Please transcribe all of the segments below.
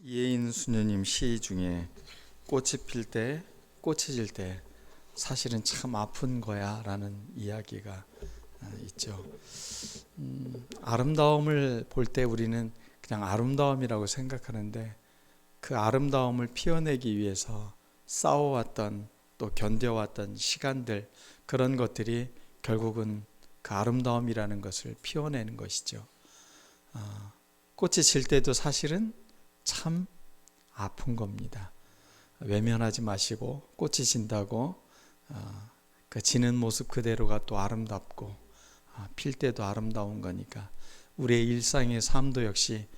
이혜인 수녀님 시 중에 꽃이 필 때, 꽃이 질 때 사실은 참 아픈 거야 라는 이야기가 있죠. 아름다움을 볼 때 우리는 그냥 아름다움이라고 생각하는데 그 아름다움을 피워내기 위해서 싸워왔던 또 견뎌왔던 시간들, 그런 것들이 결국은 그 아름다움이라는 것을 피워내는 것이죠. 꽃이 질 때도 사실은 참 아픈 겁니다. 외면하지 마시고 꽃이 진다고 그 지는 모습 그대로가 또 아름답고 필 때도 아름다운 거니까 우리의 일상의 삶도 역시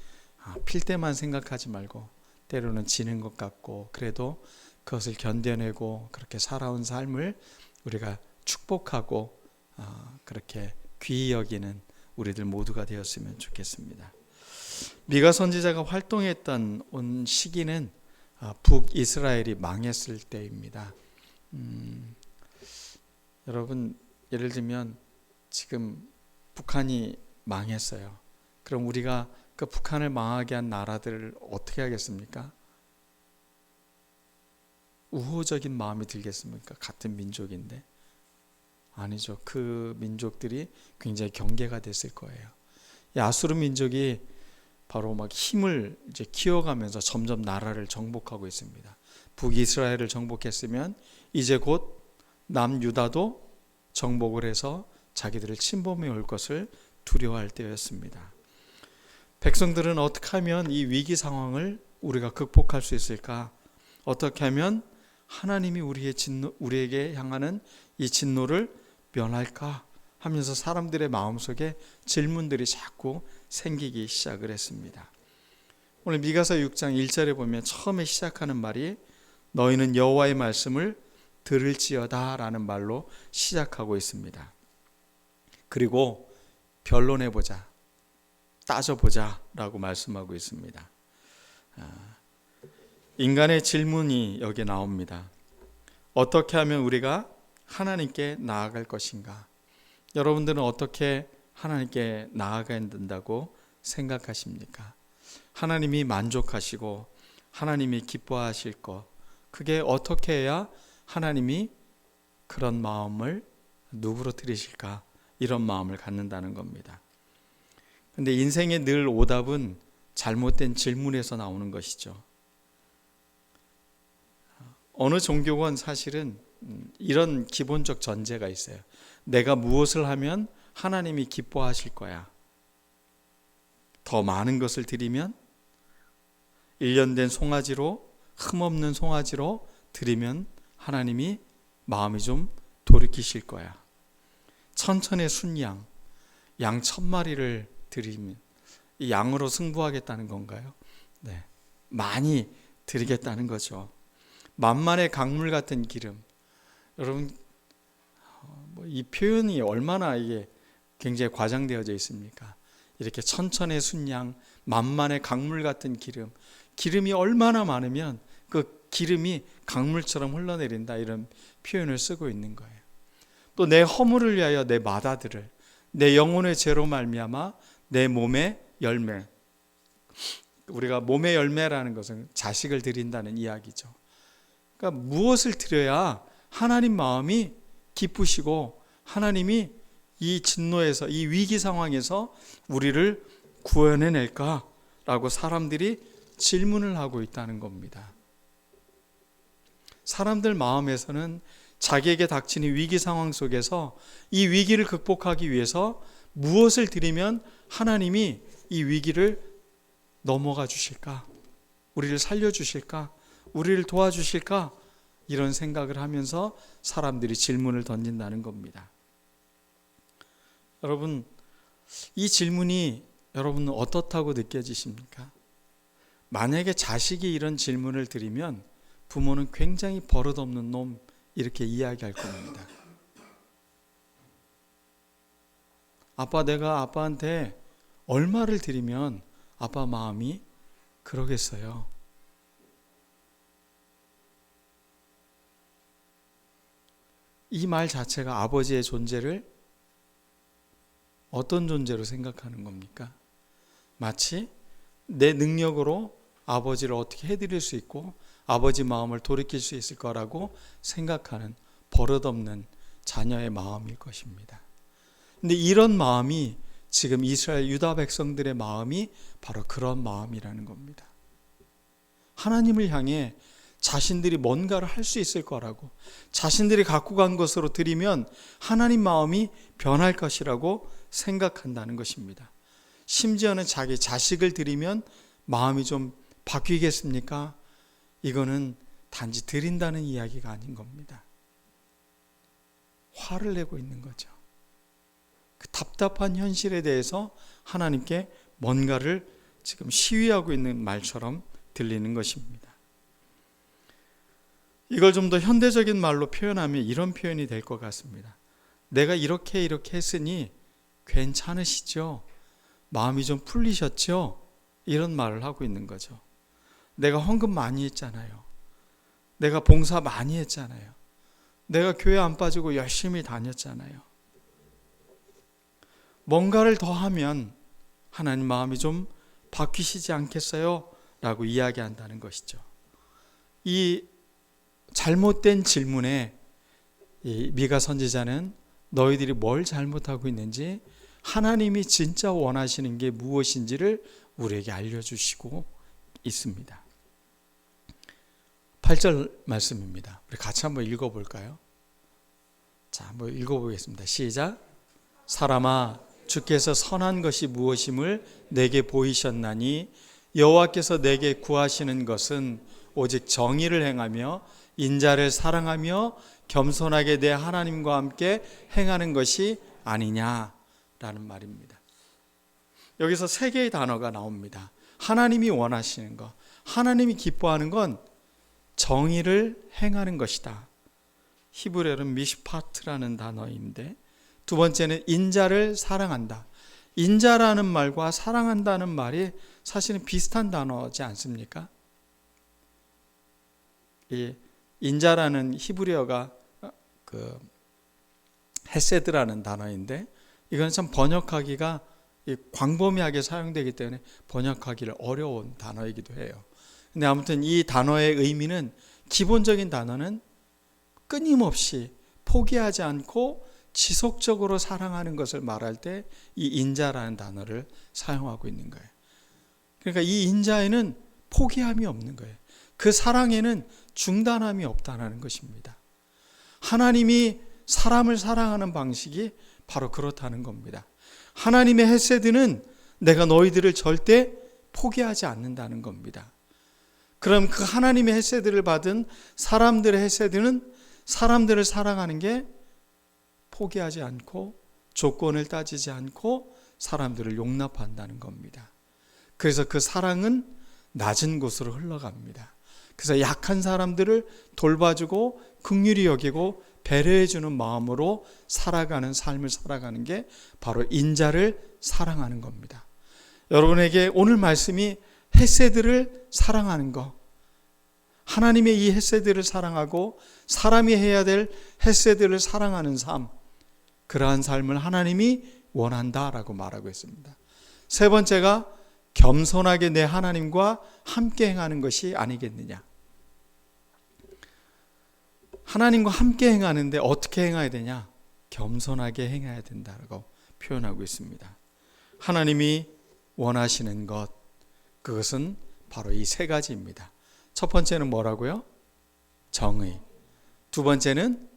필 때만 생각하지 말고 때로는 지는 것 같고 그래도 그것을 견뎌내고 그렇게 살아온 삶을 우리가 축복하고 그렇게 귀히 여기는 우리들 모두가 되었으면 좋겠습니다. 미가 선지자가 활동했던 온 시기는 북이스라엘이 망했을 때입니다. 여러분, 예를 들면 지금 북한이 망했어요. 그럼 우리가 그 북한을 망하게 한 나라들을 어떻게 하겠습니까? 우호적인 마음이 들겠습니까? 같은 민족인데. 아니죠. 그 민족들이 굉장히 경계가 됐을 거예요. 이 아수르 민족이 바로 막 힘을 이제 키워가면서 점점 나라를 정복하고 있습니다. 북이스라엘을 정복했으면 이제 곧 남유다도 정복을 해서 자기들을 침범해 올 것을 두려워할 때였습니다. 백성들은 어떻게 하면 이 위기 상황을 우리가 극복할 수 있을까? 어떻게 하면 하나님이 우리에게 향하는 이 진노를 면할까? 하면서 사람들의 마음속에 질문들이 자꾸 생기기 시작을 했습니다. 오늘 미가서 6장 1절에 보면 처음에 시작하는 말이 너희는 여호와의 말씀을 들을지어다 라는 말로 시작하고 있습니다. 그리고 변론해보자, 따져보자 라고 말씀하고 있습니다. 인간의 질문이 여기 나옵니다. 어떻게 하면 우리가 하나님께 나아갈 것인가? 여러분들은 어떻게 하나님께 나아가야 된다고 생각하십니까? 하나님이 만족하시고 하나님이 기뻐하실 것, 그게 어떻게 해야 하나님이 그런 마음을 누구로 들이실까? 이런 마음을 갖는다는 겁니다. 근데 인생의 늘 오답은 잘못된 질문에서 나오는 것이죠. 어느 종교건 사실은 이런 기본적 전제가 있어요. 내가 무엇을 하면 하나님이 기뻐하실 거야. 더 많은 것을 드리면, 1년 된 송아지로, 흠없는 송아지로 드리면 하나님이 마음이 좀 돌이키실 거야. 천천의 순양, 양 1000마리를 드리면 이 양으로 승부하겠다는 건가요? 네, 많이 드리겠다는 거죠. 만만의 강물 같은 기름. 여러분, 이 표현이 얼마나 이게 굉장히 과장되어져 있습니까? 이렇게 천천의 순양, 만만의 강물 같은 기름. 기름이 얼마나 많으면 그 기름이 강물처럼 흘러내린다, 이런 표현을 쓰고 있는 거예요. 또 내 허물을 위하여 내 맏아들을, 내 영혼의 죄로 말미암아 내 몸의 열매. 우리가 몸의 열매라는 것은 자식을 드린다는 이야기죠. 그러니까 무엇을 드려야 하나님 마음이 기쁘시고 하나님이 이 진노에서, 이 위기 상황에서 우리를 구원해낼까라고 사람들이 질문을 하고 있다는 겁니다. 사람들 마음에서는 자기에게 닥치는 위기 상황 속에서 이 위기를 극복하기 위해서 무엇을 드리면 하나님이 이 위기를 넘어가 주실까? 우리를 살려주실까? 우리를 도와주실까? 이런 생각을 하면서 사람들이 질문을 던진다는 겁니다. 여러분, 이 질문이 여러분은 어떻다고 느껴지십니까? 만약에 자식이 이런 질문을 드리면 부모는 굉장히 버릇없는 놈, 이렇게 이야기할 겁니다. 아빠, 내가 아빠한테 얼마를 드리면 아빠 마음이 그러겠어요? 이 말 자체가 아버지의 존재를 어떤 존재로 생각하는 겁니까? 마치 내 능력으로 아버지를 어떻게 해드릴 수 있고 아버지 마음을 돌이킬 수 있을 거라고 생각하는 버릇없는 자녀의 마음일 것입니다. 근데 이런 마음이 지금 이스라엘 유다 백성들의 마음이 바로 그런 마음이라는 겁니다. 하나님을 향해 자신들이 뭔가를 할 수 있을 거라고, 자신들이 갖고 간 것으로 드리면 하나님 마음이 변할 것이라고 생각한다는 것입니다. 심지어는 자기 자식을 드리면 마음이 좀 바뀌겠습니까? 이거는 단지 드린다는 이야기가 아닌 겁니다. 화를 내고 있는 거죠. 그 답답한 현실에 대해서 하나님께 뭔가를 지금 시위하고 있는 말처럼 들리는 것입니다. 이걸 좀 더 현대적인 말로 표현하면 이런 표현이 될 것 같습니다. 내가 이렇게 했으니 괜찮으시죠? 마음이 좀 풀리셨죠? 이런 말을 하고 있는 거죠. 내가 헌금 많이 했잖아요. 내가 봉사 많이 했잖아요. 내가 교회 안 빠지고 열심히 다녔잖아요. 뭔가를 더 하면 하나님 마음이 좀 바뀌시지 않겠어요? 라고 이야기한다는 것이죠. 이 잘못된 질문에 이 미가 선지자는 너희들이 뭘 잘못하고 있는지 하나님이 진짜 원하시는 게 무엇인지를 우리에게 알려주시고 있습니다. 8절 말씀입니다. 우리 같이 한번 읽어볼까요? 자, 한번 읽어보겠습니다. 시작. 사람아, 주께서 선한 것이 무엇임을 내게 보이셨나니 여호와께서 내게 구하시는 것은 오직 정의를 행하며 인자를 사랑하며 겸손하게 내 하나님과 함께 행하는 것이 아니냐라는 말입니다. 여기서 세 개의 단어가 나옵니다. 하나님이 원하시는 것, 하나님이 기뻐하는 건 정의를 행하는 것이다. 히브리어는 미시파트라는 단어인데, 두 번째는 인자를 사랑한다. 인자라는 말과 사랑한다는 말이 사실은 비슷한 단어지 않습니까? 이 인자라는 히브리어가 그 헤세드라는 단어인데, 이건 참 번역하기가 광범위하게 사용되기 때문에 번역하기를 어려운 단어이기도 해요. 근데 아무튼 이 단어의 의미는, 기본적인 단어는 끊임없이 포기하지 않고 지속적으로 사랑하는 것을 말할 때 이 인자라는 단어를 사용하고 있는 거예요. 그러니까 이 인자에는 포기함이 없는 거예요. 그 사랑에는 중단함이 없다는 것입니다. 하나님이 사람을 사랑하는 방식이 바로 그렇다는 겁니다. 하나님의 헤세드는 내가 너희들을 절대 포기하지 않는다는 겁니다. 그럼 그 하나님의 헤세드를 받은 사람들의 헤세드는 사람들을 사랑하는 게 포기하지 않고 조건을 따지지 않고 사람들을 용납한다는 겁니다. 그래서 그 사랑은 낮은 곳으로 흘러갑니다. 그래서 약한 사람들을 돌봐주고 긍휼히 여기고 배려해주는 마음으로 살아가는 삶을 살아가는 게 바로 인자를 사랑하는 겁니다. 여러분에게 오늘 말씀이 헤세드를 사랑하는 것, 하나님의 이 헤세드를 사랑하고 사람이 해야 될 헤세드를 사랑하는 삶, 그러한 삶을 하나님이 원한다라고 말하고 있습니다. 세 번째가 겸손하게 내 하나님과 함께 행하는 것이 아니겠느냐. 하나님과 함께 행하는데 어떻게 행해야 되냐? 겸손하게 행해야 된다고 표현하고 있습니다. 하나님이 원하시는 것, 그것은 바로 이 세 가지입니다. 첫 번째는 뭐라고요? 정의. 두 번째는,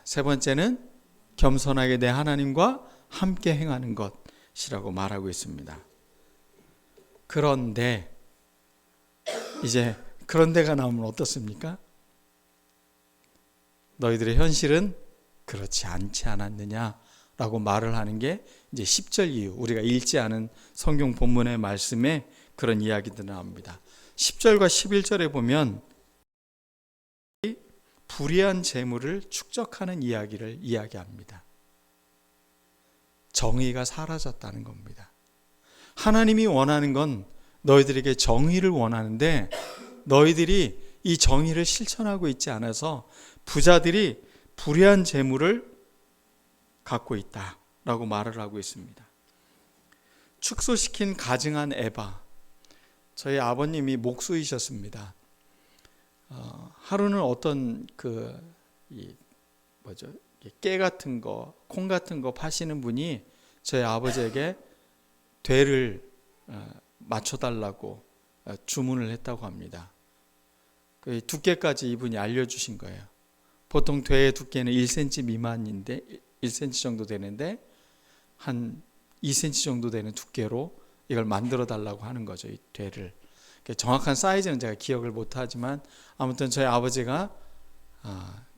세 번째는 겸손하게 내 하나님과 함께 행하는 것이라고 말하고 있습니다. 그런데 이제 그런데가 나오면 어떻습니까? 너희들의 현실은 그렇지 않지 않았느냐라고 말을 하는 게 이제 10절 이후 우리가 읽지 않은 성경 본문의 말씀에 그런 이야기들이 나옵니다. 10절과 11절에 보면 불의한 재물을 축적하는 이야기를 이야기합니다. 정의가 사라졌다는 겁니다. 하나님이 원하는 건 너희들에게 정의를 원하는데 너희들이 이 정의를 실천하고 있지 않아서 부자들이 불의한 재물을 갖고 있다라고 말을 하고 있습니다. 축소시킨 가증한 에바, 저희 아버님이 목수이셨습니다. 하루는 어떤 깨 같은 거, 콩 같은 거 파시는 분이 저희 아버지에게 되를 맞춰달라고 주문을 했다고 합니다. 그 두께까지 이분이 알려주신 거예요. 보통 되의 두께는 1cm 미만인데 1cm 정도 되는데 한 2cm 정도 되는 두께로 이걸 만들어 달라고 하는 거죠. 이 되를. 정확한 사이즈는 제가 기억을 못하지만 아무튼 저희 아버지가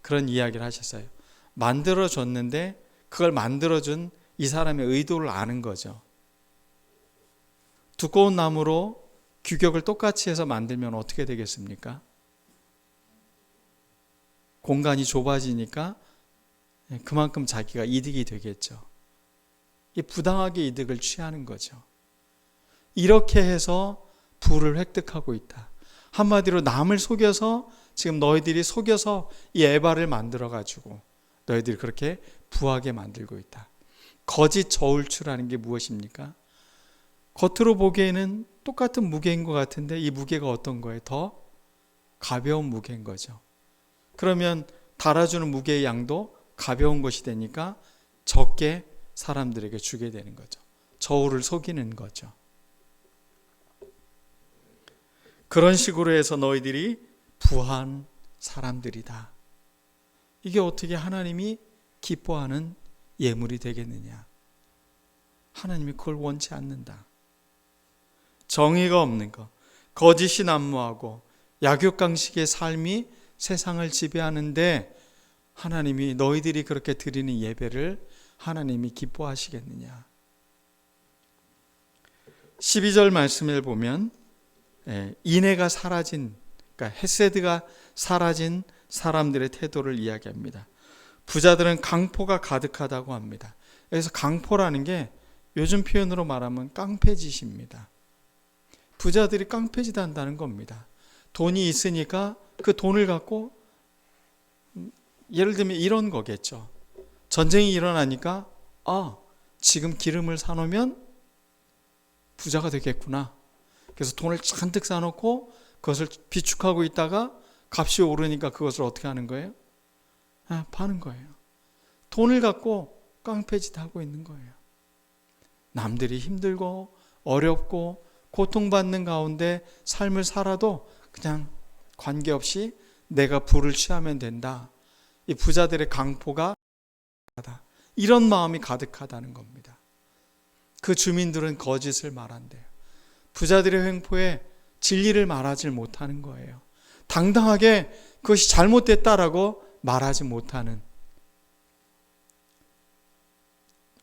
그런 이야기를 하셨어요. 만들어줬는데 그걸 만들어준 이 사람의 의도를 아는 거죠. 두꺼운 나무로 규격을 똑같이 해서 만들면 어떻게 되겠습니까? 공간이 좁아지니까 그만큼 자기가 이득이 되겠죠. 부당하게 이득을 취하는 거죠. 이렇게 해서 부를 획득하고 있다. 한마디로 남을 속여서 지금 너희들이 속여서 이 에바를 만들어가지고 너희들이 그렇게 부하게 만들고 있다. 거짓 저울추라는 게 무엇입니까? 겉으로 보기에는 똑같은 무게인 것 같은데 이 무게가 어떤 거예요? 더 가벼운 무게인 거죠. 그러면 달아주는 무게의 양도 가벼운 것이 되니까 적게 사람들에게 주게 되는 거죠. 저울을 속이는 거죠. 그런 식으로 해서 너희들이 부한 사람들이다. 이게 어떻게 하나님이 기뻐하는 예물이 되겠느냐? 하나님이 그걸 원치 않는다. 정의가 없는 것, 거짓이 난무하고 약육강식의 삶이 세상을 지배하는데 하나님이 너희들이 그렇게 드리는 예배를 하나님이 기뻐하시겠느냐? 12절 말씀을 보면 인애가 사라진, 그러니까 헤세드가 사라진 사람들의 태도를 이야기합니다. 부자들은 강포가 가득하다고 합니다. 여기서 강포라는 게 요즘 표현으로 말하면 깡패짓입니다. 부자들이 깡패짓 한다는 겁니다. 돈이 있으니까 그 돈을 갖고 예를 들면 이런 거겠죠. 전쟁이 일어나니까 지금 기름을 사놓으면 부자가 되겠구나. 그래서 돈을 잔뜩 사놓고 그것을 비축하고 있다가 값이 오르니까 그것을 어떻게 하는 거예요? 파는 거예요. 돈을 갖고 깡패짓 하고 있는 거예요. 남들이 힘들고 어렵고 고통받는 가운데 삶을 살아도 그냥 관계없이 내가 부를 취하면 된다. 이 부자들의 강포가 이런 마음이 가득하다는 겁니다. 그 주민들은 거짓을 말한대요. 부자들의 횡포에 진리를 말하지 못하는 거예요. 당당하게 그것이 잘못됐다라고 말하지 못하는,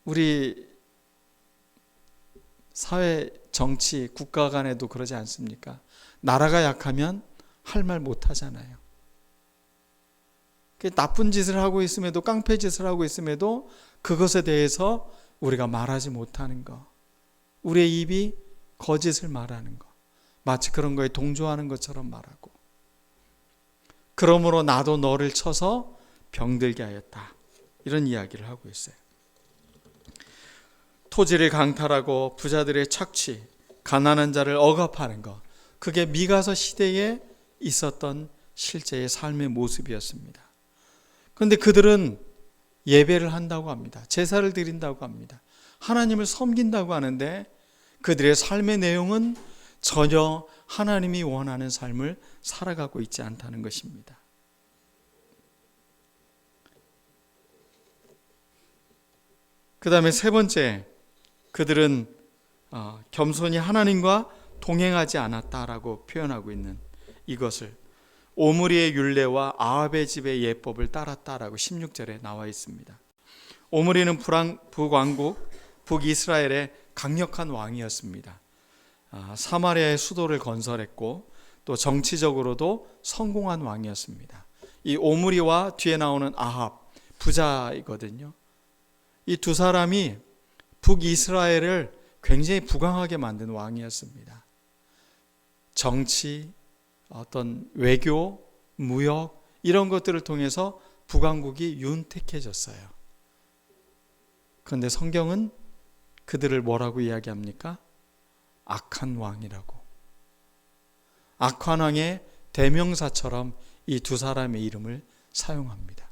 우리 사회, 정치, 국가 간에도 그러지 않습니까? 나라가 약하면 할 말 못하잖아요. 나쁜 짓을 하고 있음에도, 깡패 짓을 하고 있음에도 그것에 대해서 우리가 말하지 못하는 거, 우리의 입이 거짓을 말하는 거, 마치 그런 거에 동조하는 것처럼 말하고, 그러므로 나도 너를 쳐서 병들게 하였다, 이런 이야기를 하고 있어요. 토지를 강탈하고 부자들의 착취, 가난한 자를 억압하는 것, 그게 미가서 시대에 있었던 실제의 삶의 모습이었습니다. 그런데 그들은 예배를 한다고 합니다. 제사를 드린다고 합니다. 하나님을 섬긴다고 하는데 그들의 삶의 내용은 전혀 하나님이 원하는 삶을 살아가고 있지 않다는 것입니다. 그 다음에 세 번째, 그들은 겸손히 하나님과 동행하지 않았다라고 표현하고 있는 이것을, 오므리의 율례와 아합의 집의 예법을 따랐다라고 16절에 나와 있습니다. 오므리는 북왕국 북이스라엘의 강력한 왕이었습니다. 사마리아의 수도를 건설했고 또 정치적으로도 성공한 왕이었습니다. 이 오므리와 뒤에 나오는 아합, 부자이거든요. 이 두 사람이 북이스라엘을 굉장히 부강하게 만든 왕이었습니다. 정치, 어떤 외교, 무역 이런 것들을 통해서 북왕국이 윤택해졌어요. 그런데 성경은 그들을 뭐라고 이야기합니까? 악한 왕이라고. 악한 왕의 대명사처럼 이 두 사람의 이름을 사용합니다.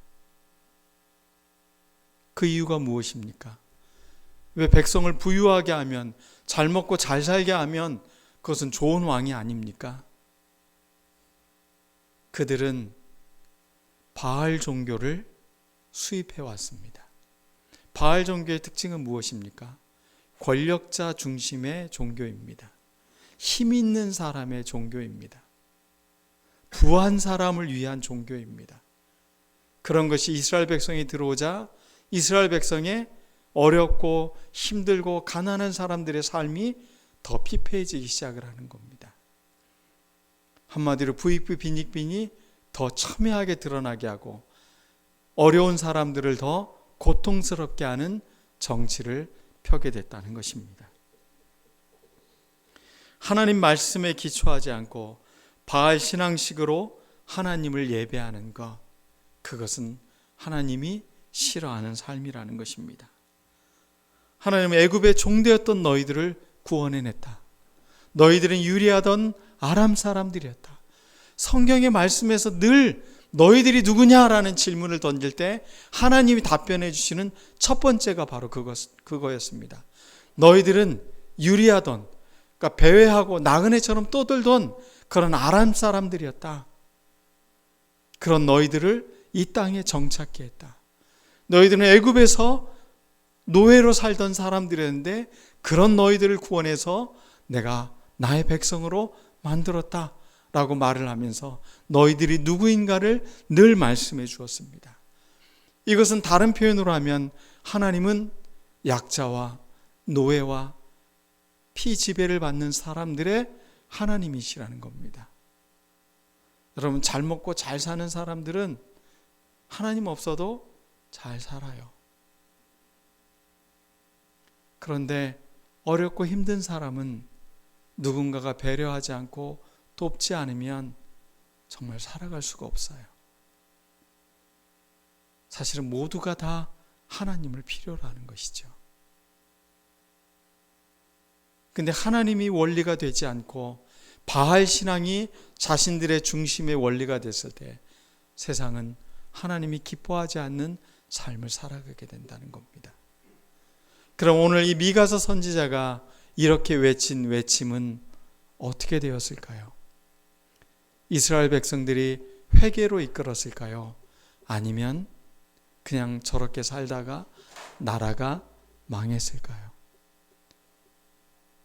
그 이유가 무엇입니까? 왜 백성을 부유하게 하면, 잘 먹고 잘 살게 하면 그것은 좋은 왕이 아닙니까? 그들은 바알 종교를 수입해 왔습니다. 바알 종교의 특징은 무엇입니까? 권력자 중심의 종교입니다. 힘 있는 사람의 종교입니다. 부한 사람을 위한 종교입니다. 그런 것이 이스라엘 백성이 들어오자 이스라엘 백성의 어렵고 힘들고 가난한 사람들의 삶이 더 피폐해지기 시작을 하는 겁니다. 한마디로 부익부 빈익빈이 더 첨예하게 드러나게 하고 어려운 사람들을 더 고통스럽게 하는 정치를 펴게 됐다는 것입니다. 하나님 말씀에 기초하지 않고 바알 신앙식으로 하나님을 예배하는 것, 그것은 하나님이 싫어하는 삶이라는 것입니다. 하나님은 애굽의 종되었던 너희들을 구원해냈다. 너희들은 유리하던 아람 사람들이었다. 성경의 말씀에서 늘 너희들이 누구냐라는 질문을 던질 때 하나님이 답변해 주시는 첫 번째가 바로 그거였습니다. 너희들은 유리하던, 그러니까 배회하고 나그네처럼 떠들던 그런 아람 사람들이었다. 그런 너희들을 이 땅에 정착케 했다. 너희들은 애굽에서 노예로 살던 사람들이었는데 그런 너희들을 구원해서 내가 나의 백성으로 만들었다 라고 말을 하면서 너희들이 누구인가를 늘 말씀해 주었습니다. 이것은 다른 표현으로 하면 하나님은 약자와 노예와 피지배를 받는 사람들의 하나님이시라는 겁니다. 여러분, 잘 먹고 잘 사는 사람들은 하나님 없어도 잘 살아요. 그런데 어렵고 힘든 사람은 누군가가 배려하지 않고 돕지 않으면 정말 살아갈 수가 없어요. 사실은 모두가 다 하나님을 필요로 하는 것이죠. 근데 하나님이 원리가 되지 않고 바알 신앙이 자신들의 중심의 원리가 됐을 때 세상은 하나님이 기뻐하지 않는 삶을 살아가게 된다는 겁니다. 그럼 오늘 이 미가서 선지자가 이렇게 외친 외침은 어떻게 되었을까요? 이스라엘 백성들이 회개로 이끌었을까요? 아니면 그냥 저렇게 살다가 나라가 망했을까요?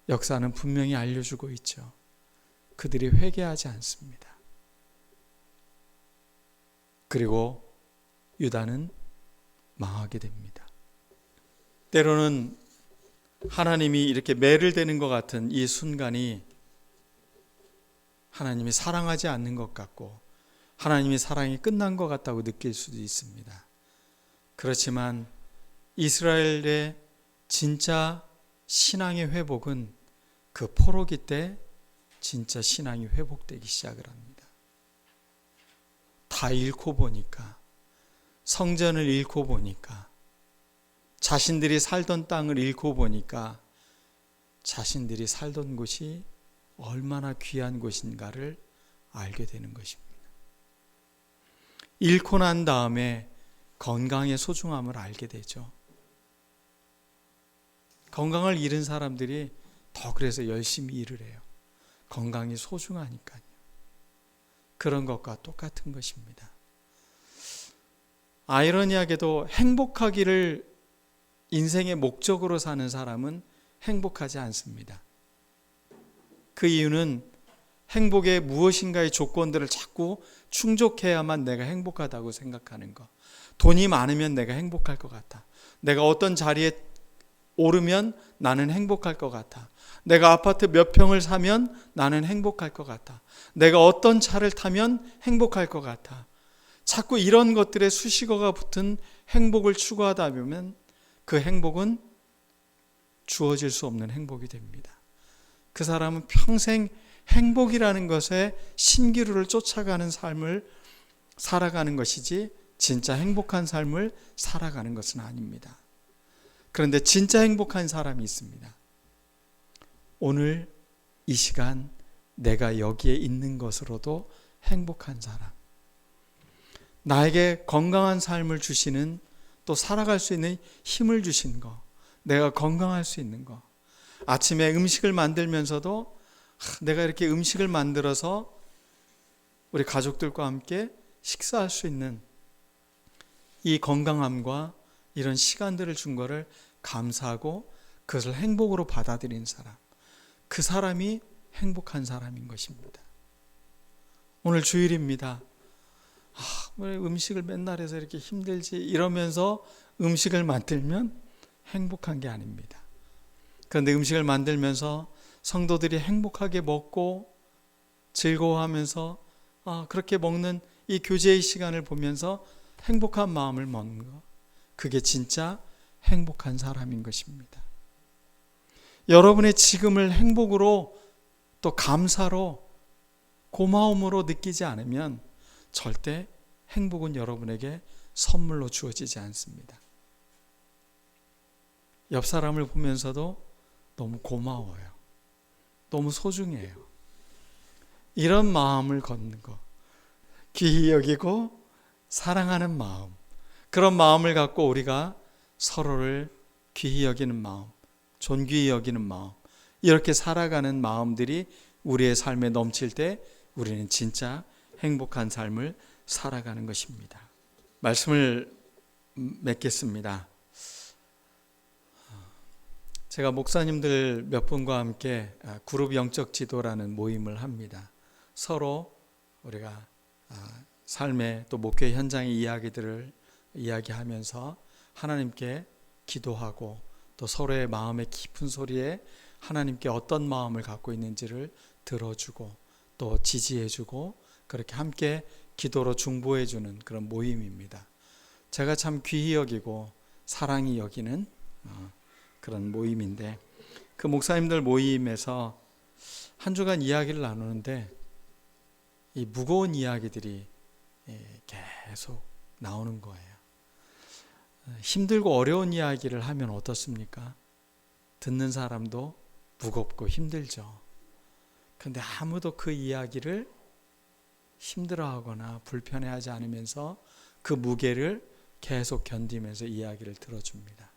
역사는 분명히 알려주고 있죠. 그들이 회개하지 않습니다. 그리고 유다는 망하게 됩니다. 때로는 하나님이 이렇게 매를 대는 것 같은 이 순간이 하나님이 사랑하지 않는 것 같고 하나님의 사랑이 끝난 것 같다고 느낄 수도 있습니다. 그렇지만 이스라엘의 진짜 신앙의 회복은 그 포로기 때 진짜 신앙이 회복되기 시작을 합니다. 다 잃고 보니까, 성전을 잃고 보니까, 자신들이 살던 땅을 잃고 보니까 자신들이 살던 곳이 얼마나 귀한 곳인가를 알게 되는 것입니다. 잃고 난 다음에 건강의 소중함을 알게 되죠. 건강을 잃은 사람들이 더 그래서 열심히 일을 해요. 건강이 소중하니까요. 그런 것과 똑같은 것입니다. 아이러니하게도 행복하기를 인생의 목적으로 사는 사람은 행복하지 않습니다. 그 이유는 행복의 무엇인가의 조건들을 자꾸 충족해야만 내가 행복하다고 생각하는 것. 돈이 많으면 내가 행복할 것 같아. 내가 어떤 자리에 오르면 나는 행복할 것 같아. 내가 아파트 몇 평을 사면 나는 행복할 것 같아. 내가 어떤 차를 타면 행복할 것 같아. 자꾸 이런 것들에 수식어가 붙은 행복을 추구하다 보면 그 행복은 주어질 수 없는 행복이 됩니다. 그 사람은 평생 행복이라는 것에 신기루를 쫓아가는 삶을 살아가는 것이지 진짜 행복한 삶을 살아가는 것은 아닙니다. 그런데 진짜 행복한 사람이 있습니다. 오늘 이 시간 내가 여기에 있는 것으로도 행복한 사람. 나에게 건강한 삶을 주시는, 또 살아갈 수 있는 힘을 주신 거, 내가 건강할 수 있는 거. 아침에 음식을 만들면서도 내가 이렇게 음식을 만들어서 우리 가족들과 함께 식사할 수 있는 이 건강함과 이런 시간들을 준 거를 감사하고 그것을 행복으로 받아들인 사람, 그 사람이 행복한 사람인 것입니다. 오늘 주일입니다. 왜 음식을 맨날 해서 이렇게 힘들지 이러면서 음식을 만들면 행복한 게 아닙니다. 그런데 음식을 만들면서 성도들이 행복하게 먹고 즐거워하면서 그렇게 먹는 이 교제의 시간을 보면서 행복한 마음을 먹는 것, 그게 진짜 행복한 사람인 것입니다. 여러분의 지금을 행복으로, 또 감사로, 고마움으로 느끼지 않으면 절대 행복은 여러분에게 선물로 주어지지 않습니다. 옆 사람을 보면서도 너무 고마워요. 너무 소중해요. 이런 마음을 갖는 것, 귀히 여기고 사랑하는 마음, 그런 마음을 갖고 우리가 서로를 귀히 여기는 마음, 존귀히 여기는 마음, 이렇게 살아가는 마음들이 우리의 삶에 넘칠 때 우리는 진짜 행복한 삶을 살아가는 것입니다. 말씀을 맺겠습니다. 제가 목사님들 몇 분과 함께 그룹 영적 지도라는 모임을 합니다. 서로 우리가 삶의 또 목회 현장의 이야기들을 이야기하면서 하나님께 기도하고, 또 서로의 마음의 깊은 소리에 하나님께 어떤 마음을 갖고 있는지를 들어주고 또 지지해주고, 그렇게 함께 기도로 중보해주는 그런 모임입니다. 제가 참 귀히 여기고 사랑이 여기는 그런 모임인데, 그 목사님들 모임에서 한 주간 이야기를 나누는데 이 무거운 이야기들이 계속 나오는 거예요. 힘들고 어려운 이야기를 하면 어떻습니까? 듣는 사람도 무겁고 힘들죠. 그런데 아무도 그 이야기를 힘들어하거나 불편해하지 않으면서 그 무게를 계속 견디면서 이야기를 들어줍니다.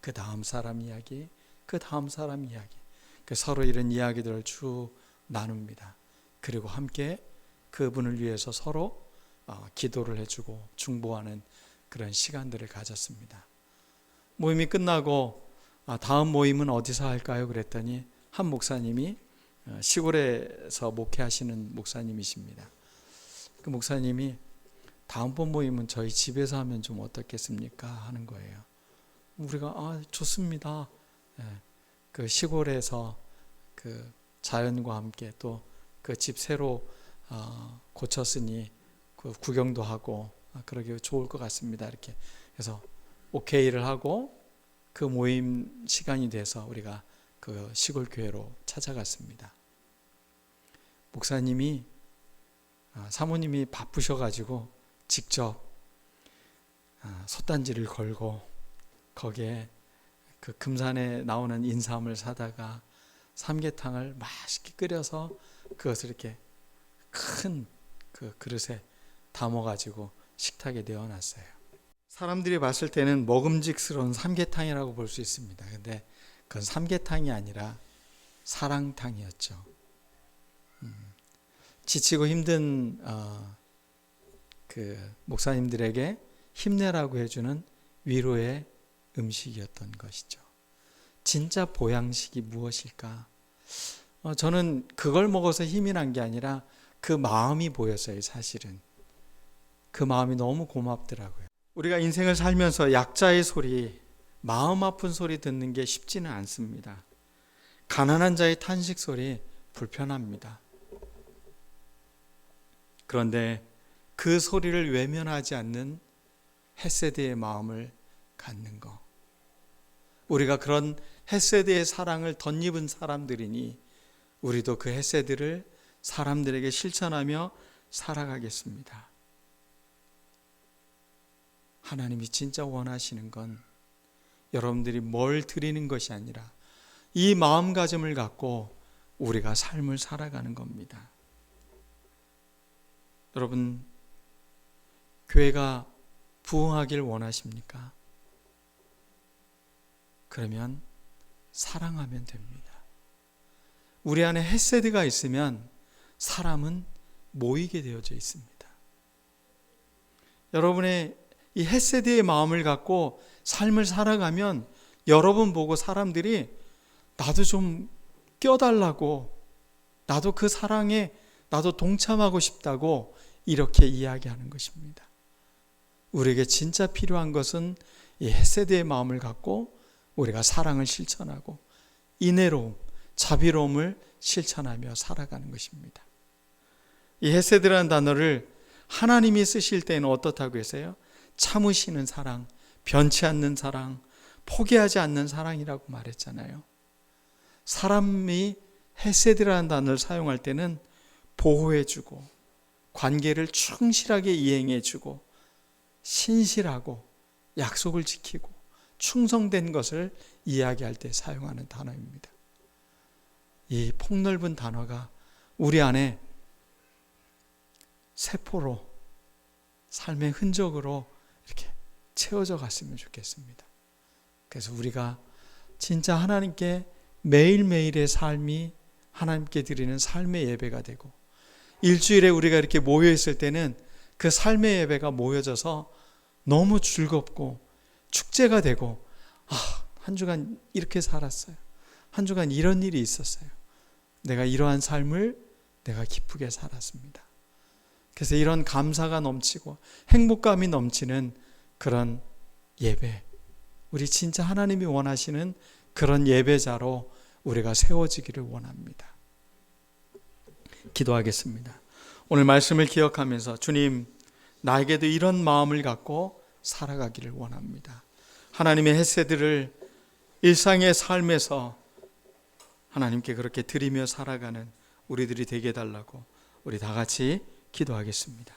그 다음 사람 이야기, 그 다음 사람 이야기, 서로 이런 이야기들을 쭉 나눕니다. 그리고 함께 그분을 위해서 서로 기도를 해주고 중보하는 그런 시간들을 가졌습니다. 모임이 끝나고 다음 모임은 어디서 할까요? 그랬더니 한 목사님이 시골에서 목회하시는 목사님이십니다. 그 목사님이 다음번 모임은 저희 집에서 하면 좀 어떻겠습니까? 하는 거예요. 우리가 좋습니다. 그 시골에서 그 자연과 함께 또 그 집 새로 고쳤으니 그 구경도 하고 그러기 좋을 것 같습니다. 이렇게 그래서 오케이를 하고 그 모임 시간이 돼서 우리가 그 시골 교회로 찾아갔습니다. 목사님이 사모님이 바쁘셔가지고 직접 솥단지를 걸고 거기에 그 금산에 나오는 인삼을 사다가 삼계탕을 맛있게 끓여서 그것을 이렇게 큰 그 그릇에 담아가지고 식탁에 내어놨어요. 사람들이 봤을 때는 먹음직스러운 삼계탕이라고 볼 수 있습니다. 근데 그건 삼계탕이 아니라 사랑탕이었죠. 지치고 힘든 그 목사님들에게 힘내라고 해주는 위로의 음식이었던 것이죠. 진짜 보양식이 무엇일까? 저는 그걸 먹어서 힘이 난 게 아니라 그 마음이 보였어요. 사실은 그 마음이 너무 고맙더라고요. 우리가 인생을 살면서 약자의 소리, 마음 아픈 소리 듣는 게 쉽지는 않습니다. 가난한 자의 탄식 소리 불편합니다. 그런데 그 소리를 외면하지 않는 헤세드의 마음을 갖는 것, 우리가 그런 헤세드의 사랑을 덧입은 사람들이니 우리도 그 헤세드를 사람들에게 실천하며 살아가겠습니다. 하나님이 진짜 원하시는 건 여러분들이 뭘 드리는 것이 아니라 이 마음가짐을 갖고 우리가 삶을 살아가는 겁니다. 여러분, 교회가 부흥하길 원하십니까? 그러면 사랑하면 됩니다. 우리 안에 헤세드가 있으면 사람은 모이게 되어져 있습니다. 여러분의 이 헤세드의 마음을 갖고 삶을 살아가면 여러분 보고 사람들이 나도 좀 껴달라고, 나도 그 사랑에 나도 동참하고 싶다고 이렇게 이야기하는 것입니다. 우리에게 진짜 필요한 것은 이 헤세드의 마음을 갖고 우리가 사랑을 실천하고 인애로움, 자비로움을 실천하며 살아가는 것입니다. 이 헤세드라는 단어를 하나님이 쓰실 때는 어떻다고 했어요? 참으시는 사랑, 변치 않는 사랑, 포기하지 않는 사랑이라고 말했잖아요. 사람이 헤세드라는 단어를 사용할 때는 보호해주고 관계를 충실하게 이행해주고 신실하고 약속을 지키고 충성된 것을 이야기할 때 사용하는 단어입니다. 이 폭넓은 단어가 우리 안에 세포로, 삶의 흔적으로 이렇게 채워져 갔으면 좋겠습니다. 그래서 우리가 진짜 하나님께 매일매일의 삶이 하나님께 드리는 삶의 예배가 되고, 일주일에 우리가 이렇게 모여 있을 때는 그 삶의 예배가 모여져서 너무 즐겁고 축제가 되고, 한 주간 이렇게 살았어요. 한 주간 이런 일이 있었어요. 내가 이러한 삶을 내가 기쁘게 살았습니다. 그래서 이런 감사가 넘치고 행복감이 넘치는 그런 예배, 우리 진짜 하나님이 원하시는 그런 예배자로 우리가 세워지기를 원합니다. 기도하겠습니다. 오늘 말씀을 기억하면서 주님, 나에게도 이런 마음을 갖고 살아가기를 원합니다. 하나님의 헤세드를 일상의 삶에서 하나님께 그렇게 드리며 살아가는 우리들이 되게 해달라고 우리 다 같이 기도하겠습니다.